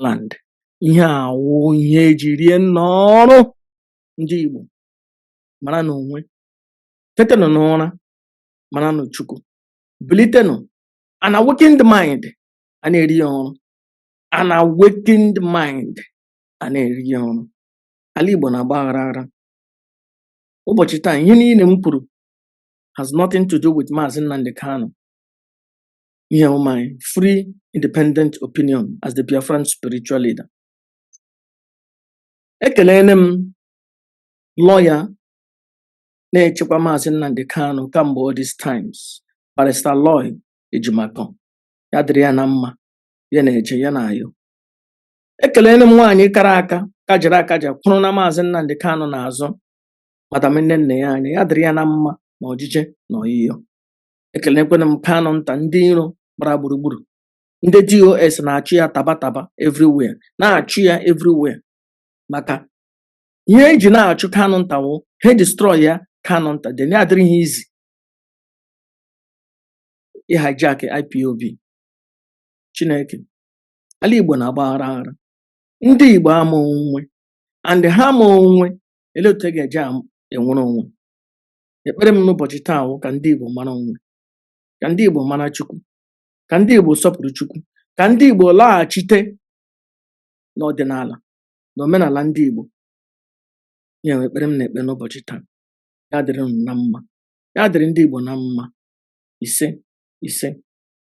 land. Ihe awụ ihe eji rie n'ọrụ ndị Igbo. Mara n'onwe, tetenụ n'ụra, mara n'Chukwu, bilitenụ, an awakened mind a na-eri ya ọrụ, an awakened mind a na-eri ya ọrụ. Ala Igbo na-agba aghara. Ụbọchị taa, ihe niile m kwuru has nothing to do with Mazi Nnennaya Kanu. Here my free, independent opinion as the Biafran spiritual leader. Ekelene m lawyer na-echekwa Mazi Nnennaya Kanu kamgbe all these times, Barrister Lloyd Ejimakor. Ya dịrị ya na mma, ya na-eje, ya na-ayọ. Ekelene m nwaanyị kara aka, kajiri akaja, kwụrụ na Mazi Nnennaya Kanu n'azụ, Madam Nnennaya Anya. Ya dịrị ya na mma na ọjije na ọyịyọ. Ekelekwana m Kanunta, ndị iro gbara gburugburu, ndị DOS na-achụ ya taba everywhere, na-achụ ya everywhere. Maka ihe eji na-achụ Kanunta wụ he destroy ya Kanunta, then ya adịrị ihe easy hijack IPOB. Chineke, ala Igbo na-agba aghara. Ndị Igbo ama onwe, and ha ama onwe, ele otu ga-eji enwere onwe. Ekpere m n'ụbọchị taa wụ ka ndị Igbo mara onwe, ka ndị Igbo mara Chukwu, ka ndị Igbo sọpụrụ Chukwu, ka ndị Igbo laghachite n'ọdịnala na omenala ndị Igbo. Ya nwe ekpere m na-ekpe n'ụbọchị taa. Ya dịrị unu na mma, ya dịrị ndị Igbo na mma. Ise.